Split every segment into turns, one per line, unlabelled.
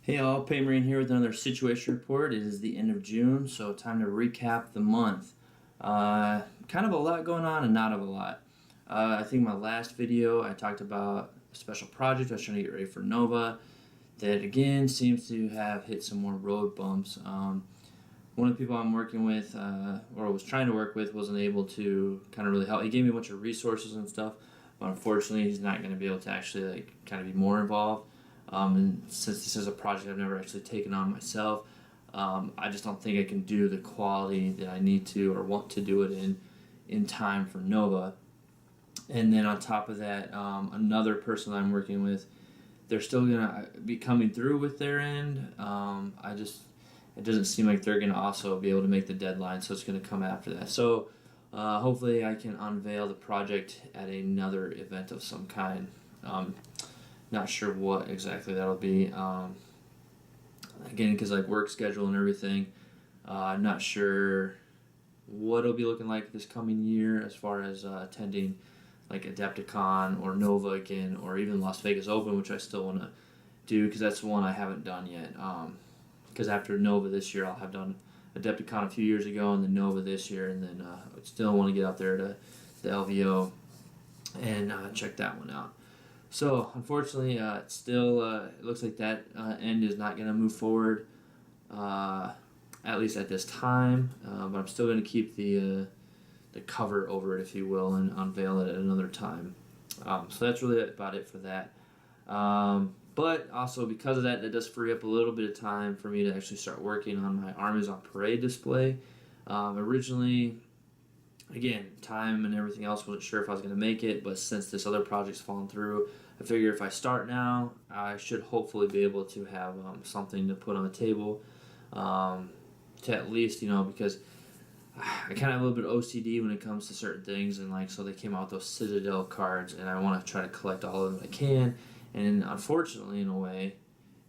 Hey all, Paymarine here with another situation report. It is the end of June, so time to recap the month. Kind of a lot going on and not of a lot. I think my last video I talked about a special project I was trying to get ready for Nova that again seems to have hit some more road bumps. One of the people I'm working with, or was trying to work with, wasn't able to kind of really help. He gave me a bunch of resources and stuff, but unfortunately he's not going to be able to actually kind of be more involved. And since this is a project I've never actually taken on myself, I just don't think I can do the quality that I need to or want to do it in time for Nova. And then on top of that, another person I'm working with, they're still going to be coming through with their end. It doesn't seem like they're going to also be able to make the deadline, so it's going to come after that. So hopefully I can unveil the project at another event of some kind. Not sure what exactly that'll be. Again, because work schedule and everything, I'm not sure what it'll be looking like this coming year as far as attending Adepticon or Nova again, or even Las Vegas Open, which I still want to do because that's one I haven't done yet. Because after Nova this year, I'll have done Adepticon a few years ago, and then Nova this year, and then I still want to get out there to the LVO and check that one out. So unfortunately, it looks like that end is not going to move forward, at least at this time. But I'm still going to keep the cover over it, if you will, and unveil it at another time. So that's really about it for that. But also because of that, that does free up a little bit of time for me to actually start working on my Armies on Parade display. Originally, again, time and everything else, wasn't sure if I was going to make it, but since this other project's fallen through, I figure if I start now, I should hopefully be able to have something to put on the table, to at least, because I kind of have a little bit of OCD when it comes to certain things, and so they came out with those Citadel cards, and I want to try to collect all of them I can, and unfortunately, in a way,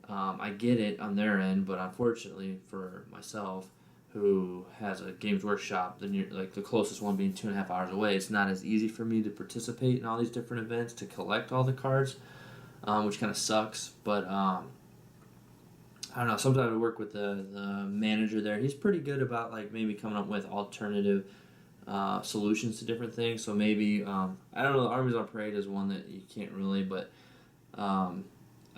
I get it on their end, but unfortunately for myself, who has a Games Workshop, the closest one being 2.5 hours away, it's not as easy for me to participate in all these different events to collect all the cards, which kind of sucks. But I don't know. Sometimes I work with the manager there. He's pretty good about maybe coming up with alternative solutions to different things. So maybe I don't know. The Armies on Parade is one that you can't really, but I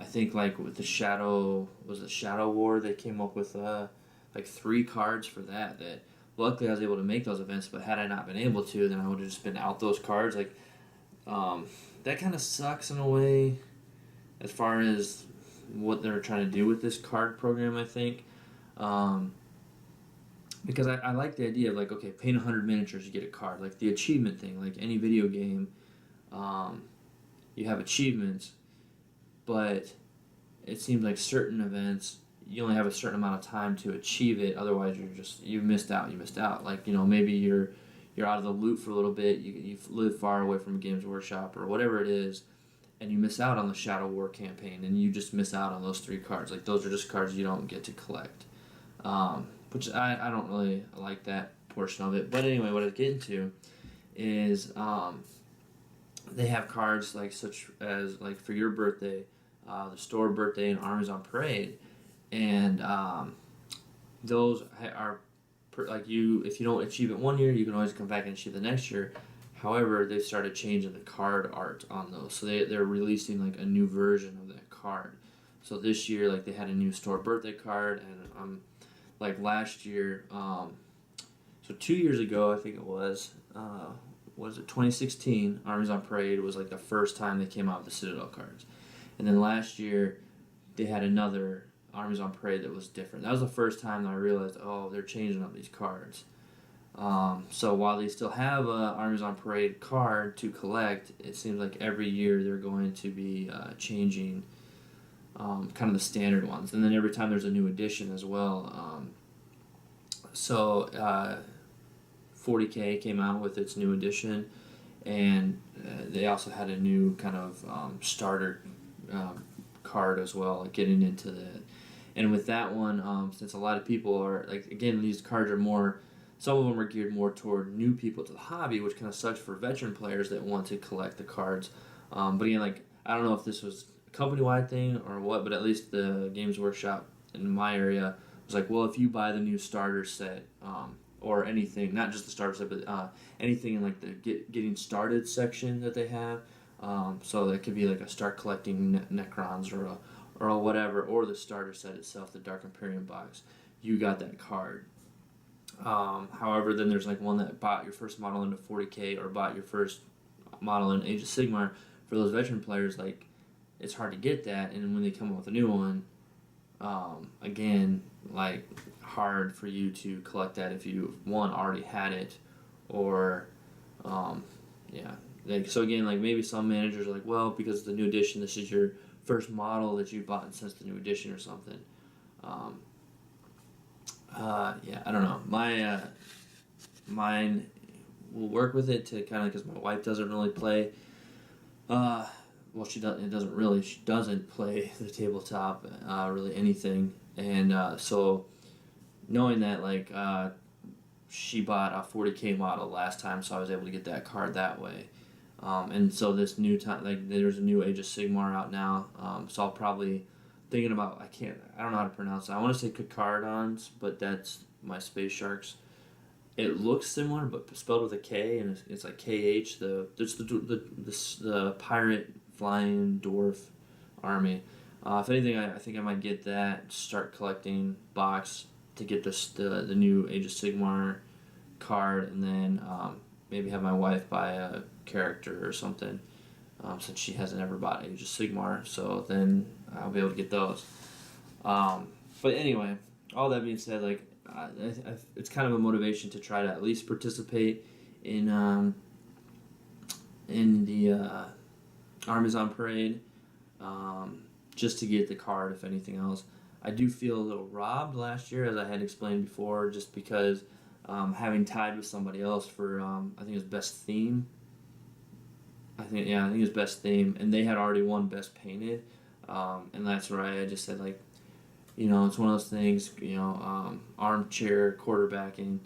think with the Shadow War, they came up with 3 cards for that luckily I was able to make those events, but had I not been able to, then I would have just been out those cards. That kind of sucks in a way as far as what they're trying to do with this card program, I think. Because I like the idea of okay, paint 100 miniatures, you get a card. The achievement thing, any video game, you have achievements, but it seems like certain events you only have a certain amount of time to achieve it. Otherwise, you missed out. Maybe you're out of the loop for a little bit. You live far away from a Games Workshop or whatever it is, and you miss out on the Shadow War campaign, and you just miss out on those 3 cards. Those are just cards you don't get to collect, which I don't really like that portion of it. But anyway, what I was getting to is they have cards such as for your birthday, the store birthday, and Armies on Parade. And those are if you don't achieve it one year, you can always come back and achieve the next year. However, they've started changing the card art on those, so they're releasing a new version of that card. So this year, they had a new store birthday card, and last year, so 2 years ago, I think it was 2016? Armies on Parade was the first time they came out with the Citadel cards, and then last year they had another Armies on Parade that was different. That was the first time that I realized, they're changing up these cards. So while they still have a Armies on Parade card to collect, it seems like every year they're going to be changing kind of the standard ones. And then every time there's a new edition as well. 40K came out with its new edition, and they also had a new kind of starter card as well, getting into that. And with that one, since a lot of people are again, these cards are some of them are geared more toward new people to the hobby, which kind of sucks for veteran players that want to collect the cards. But again, I don't know if this was company-wide thing or what, but at least the Games Workshop in my area was like, well, if you buy the new starter set, or anything, not just the starter set, but anything in like the getting started section that they have, so that could be like a start collecting Necrons or a whatever, or the starter set itself, the Dark Imperium box, you got that card. However, then there's like one that bought your first model into 40K or bought your first model in Age of Sigmar. For those veteran players, like, it's hard to get that, and when they come up with a new one, again, like, hard for you to collect that if you, one, already had it, or, yeah. Like, so again, like, maybe some managers are like, well, because it's the new edition, this is your first model that you bought since the new edition or something. Yeah, I don't know. Mine will work with it to kind of, because my wife doesn't really play. Well, she doesn't play the tabletop, really anything, and so knowing that, like, she bought a 40K model last time, so I was able to get that card that way, and so this new time, like, there's a new Age of Sigmar out now, so I'll probably thinking about, I don't know how to pronounce it. I want to say Kakardons, but that's my Space Sharks. It looks similar, but spelled with a K, and it's like KH. It's the pirate flying dwarf army. If anything, I think I might get that. Start collecting box to get the new Age of Sigmar card, and then maybe have my wife buy a character or something, since she hasn't ever bought Age of Sigmar. So then I'll be able to get those. But anyway, all that being said, like, it's kind of a motivation to try to at least participate in the Armies on Parade, just to get the card, if anything else. I do feel a little robbed last year, as I had explained before, just because having tied with somebody else for, I think it was Best Theme. I think it was Best Theme, and they had already won Best Painted, and that's where I just said, like, you know, it's one of those things, you know, armchair quarterbacking.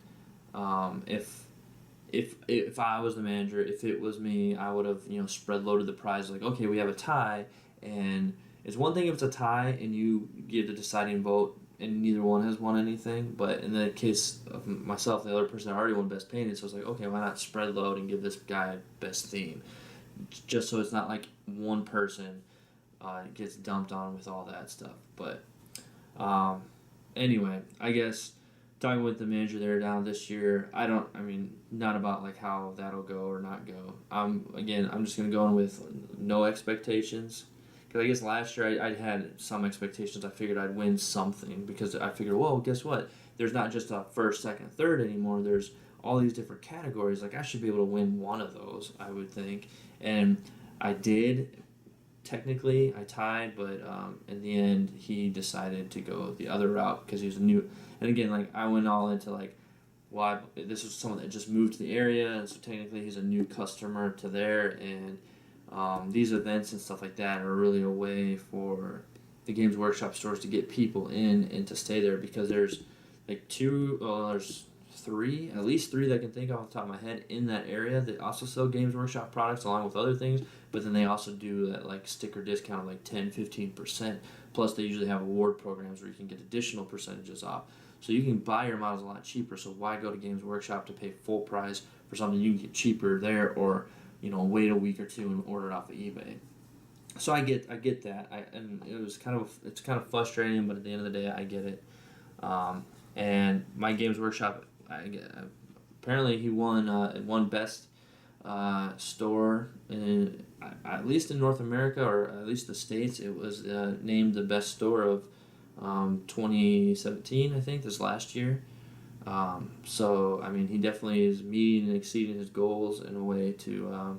If I was the manager, if it was me, I would have, you know, spread loaded the prize. Like, okay, we have a tie, and it's one thing if it's a tie and you get the deciding vote and neither one has won anything. But in the case of myself, the other person already won Best Painted, so I was like, okay, why not spread load and give this guy Best Theme, just so it's not like one person gets dumped on with all that stuff. But anyway, I guess talking with the manager there down this year, not about like how that'll go or not go. I'm just gonna go in with no expectations, because I guess last year I had some expectations. I figured I'd win something, because I figured, well, guess what? There's not just a first, second, third anymore. There's all these different categories. Like, I should be able to win one of those, I would think, and I did. Technically, I tied, but in the end, he decided to go the other route because he was new. And again, like, I went all into, like, well, this was someone that just moved to the area, and so technically he's a new customer to there. And these events and stuff like that are really a way for the Games Workshop stores to get people in and to stay there, because there's like there's at least three that I can think of off the top of my head in that area that also sell Games Workshop products along with other things, but then they also do that, like, sticker discount of like 10-15%, plus they usually have award programs where you can get additional percentages off, so you can buy your models a lot cheaper. So why go to Games Workshop to pay full price for something you can get cheaper there, or, you know, wait a week or two and order it off of eBay? So I get that, and it's kind of frustrating, but at the end of the day, I get it. And my Games Workshop, apparently he won best store in, at least in North America, or at least the States. It was named the best store of 2017, I think, this last year. So I mean, he definitely is meeting and exceeding his goals in a way to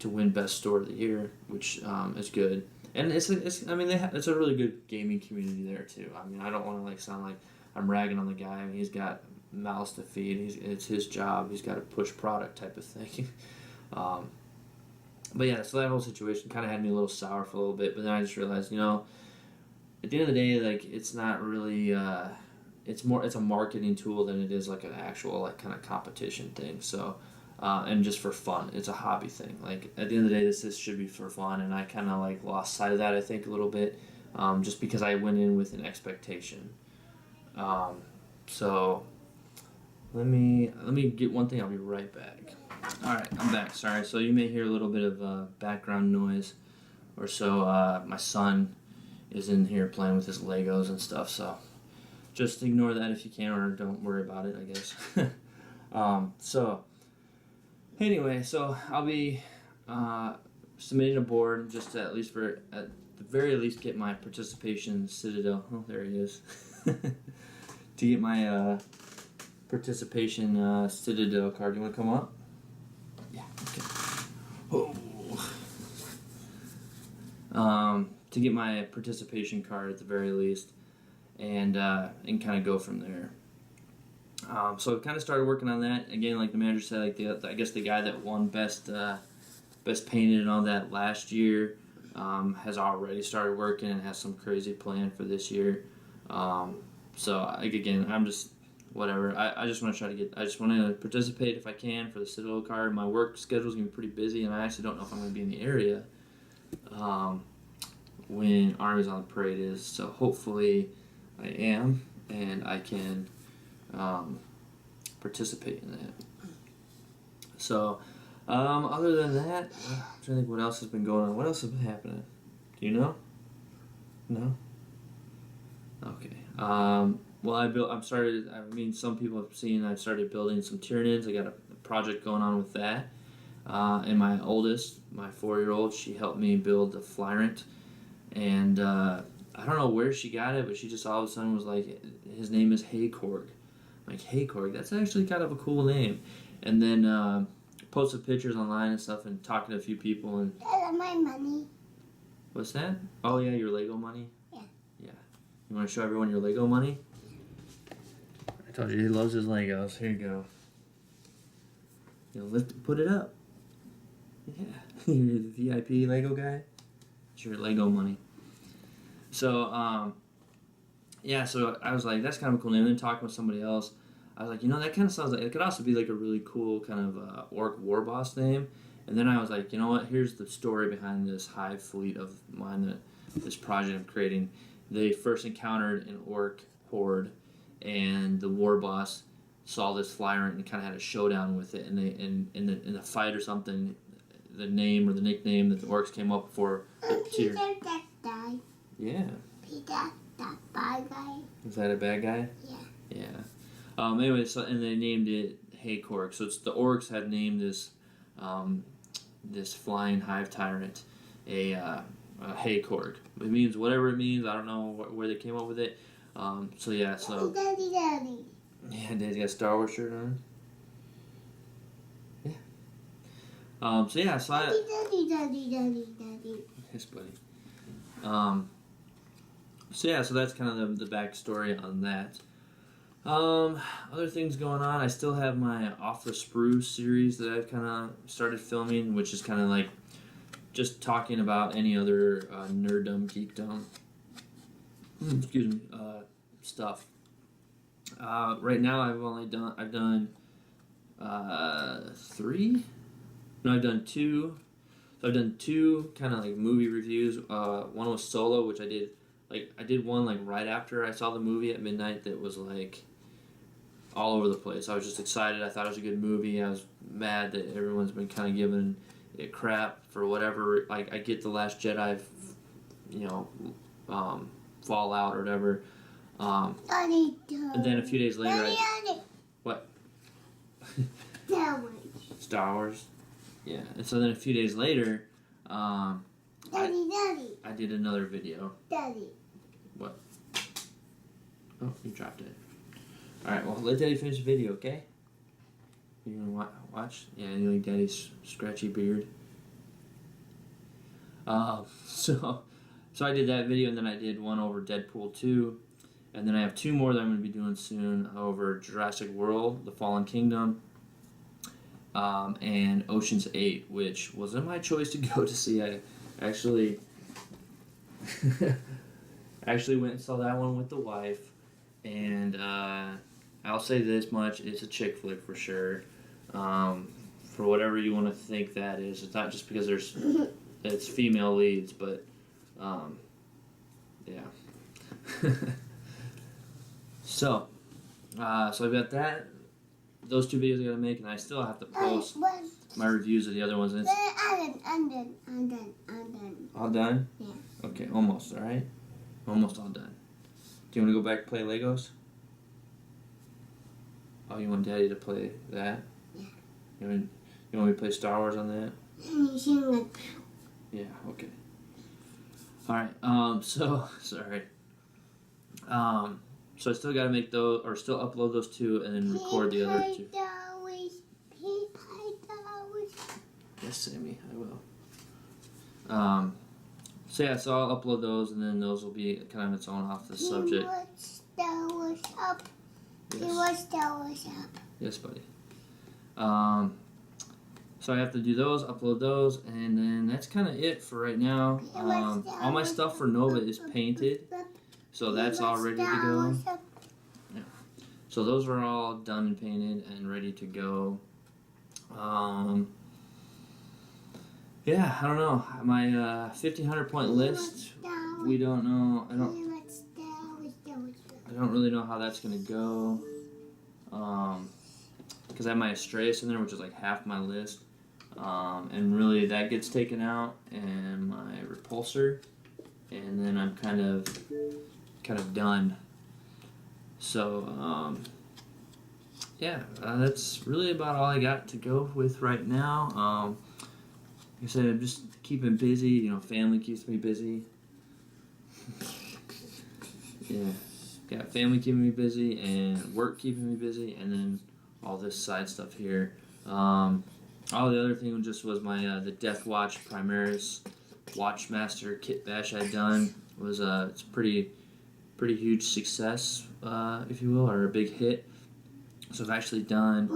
win best store of the year, which is good. And it's a really good gaming community there too. I mean, I don't want to, like, sound like I'm ragging on the guy. I mean, he's got mouths to feed. It's his job. He's got to push product type of thing. But yeah, so that whole situation kind of had me a little sour for a little bit. But then I just realized, you know, at the end of the day, like, it's not really. It's a marketing tool than it is like an actual, like, kind of competition thing. So and just for fun. It's a hobby thing. Like at the end of the day, this should be for fun, and I kind of like lost sight of that, I think, a little bit, just because I went in with an expectation. So let me get one thing. I'll be right back. All right, I'm back. Sorry. So you may hear a little bit of background noise, or so. My son is in here playing with his Legos and stuff. So just ignore that if you can, or don't worry about it, I guess. So anyway, so I'll be submitting a board just to, at the very least, get my participation Citadel. Oh, there he is. To get my participation Citadel card. You want to come up? Yeah. Okay. Oh. To get my participation card at the very least, and kind of go from there. So I've kind of started working on that again. Like the manager said, like I guess the guy that won best painted and all that last year has already started working and has some crazy plan for this year. So like again, I'm just whatever. I just want to I just want to participate if I can for the Citadel card. My work schedule is gonna be pretty busy, and I actually don't know if I'm gonna be in the area when Armies on the Parade is. So hopefully I am, and I can participate in that. So other than that, I'm trying to think what else has been going on. What else has been happening? Do you know? No? Okay. Some people have seen I've started building some Tyranids. I got a project going on with that. And my oldest, my 4-year-old, she helped me build the Flyrant. And I don't know where she got it, but she just all of a sudden was like, his name is Haykorg. I'm like, Haykorg, that's actually kind of a cool name. And then posted pictures online and stuff and talking to a few people. And
my money.
What's that? Oh, yeah, your Lego money?
Yeah.
Yeah. You want to show everyone your Lego money? I told you he loves his Legos. Here you go. Put it up. Yeah. You're the VIP Lego guy? It's your Lego money. So, so I was like, that's kind of a cool name. And then talking with somebody else, I was like, that kind of sounds like, it could also be like a really cool kind of orc war boss name. And then I was like, you know what, here's the story behind this hive fleet of mine, this project I'm creating. They first encountered an orc horde, and the war boss saw this Flyrant and kind of had a showdown with it. And they in a fight or something, the name or the nickname that the orcs came up for.
Peter that died.
Yeah.
Peter, that bad guy.
Is that a bad guy?
Yeah.
Yeah. Anyway, and they named it Haykorg. So it's the orcs had named this this flying hive tyrant a Haykorg. It means whatever it means. I don't know where they came up with it. So yeah. So.
Daddy.
Yeah, Daddy's got a Star Wars shirt on. Yeah.
Daddy.
Yes, buddy. So that's kind of the backstory on that. Other things going on. I still have my Off the Sprue series that I've kind of started filming, which is kind of like just talking about any other nerddom, geekdom, stuff. Right now I've done 3. No, I've done 2. So I've done 2 kind of like movie reviews. One was solo, which I did one like right after I saw the movie at midnight. That was like all over the place. I was just excited. I thought it was a good movie. I was mad that everyone's been kind of giving it crap for whatever. Like I get The Last Jedi, Fallout or whatever. And then a few days later, what? Star Wars. Yeah, and so then a few days later,
Daddy.
I did another video.
Daddy.
What? Oh, you dropped it. Alright, well, let Daddy finish the video, okay? You gonna watch? Yeah, you like Daddy's scratchy beard? So I did that video, and then I did one over Deadpool 2, and then I have 2 more that I'm going to be doing soon over Jurassic World, The Fallen Kingdom, and Ocean's 8, which wasn't my choice to go to see. I actually went and saw that one with the wife, and I'll say this much: it's a chick flick for sure. for whatever you want to think that is. It's not just because it's female leads, but yeah. So I've got that. Those 2 videos I gotta make, and I still have to post my reviews of the other ones. And
I'm done.
all done?
Yeah.
Okay, almost. All right, almost all done. Do you want to go back and play Legos? Oh, you want Daddy to play that?
Yeah.
You want me to play Star Wars on that? Yeah. Okay. All right. So sorry. So I still gotta make those, or still upload those 2, and then record the other 2. Yes, Sammy, I will. So yeah, so I'll upload those, and then those will be kind of its own off the subject.
Star Wars up.
Yes.
Star Wars up.
Yes, buddy. So I have to do those, upload those, and then that's kind of it for right now. All my stuff for Nova is painted, so that's all ready to go. Yeah. So those are all done and painted and ready to go. Yeah, I don't know. My 1,500 point list, we don't know. I don't really know how that's gonna go. Because I have my Astreus in there, which is like half my list. And really that gets taken out, and my repulsor, and then I'm kind of done. So yeah, that's really about all I got to go with right now. Like I said, I'm just keeping busy. You know, family keeps me busy. Yeah, got family keeping me busy, and work keeping me busy, and then all this side stuff here. All the other thing just was my the Death Watch Primaris Watchmaster kit bash I'd done. Was it's pretty huge success, if you will, or a big hit. So I've actually done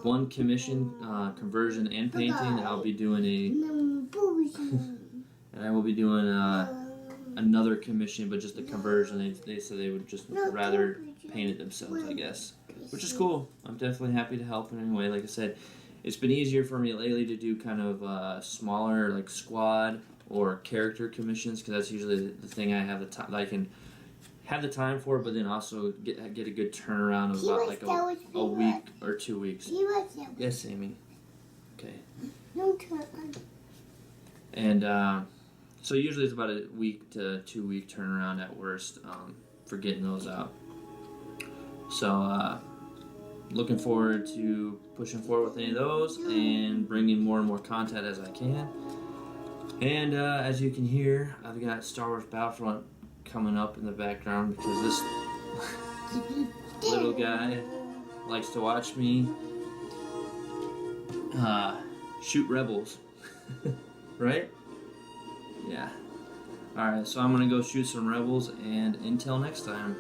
one commission, conversion and painting, and I'll be doing and I will be doing another commission, but just a conversion. They said they would just rather paint it themselves, I guess, which is cool. I'm definitely happy to help in any way. Like I said, it's been easier for me lately to do kind of smaller, like squad or character commissions, because that's usually the thing I have the time that I can have the time for, but then also get a good turnaround of about like a week or 2 weeks. Yes, Amy. Okay. And so usually it's about a week to 2 week turnaround at worst for getting those out. So looking forward to pushing forward with any of those and bringing more and more content as I can. And as you can hear, I've got Star Wars Battlefront coming up in the background because this little guy likes to watch me shoot rebels. Right? Yeah. Alright, so I'm gonna go shoot some rebels, and until next time.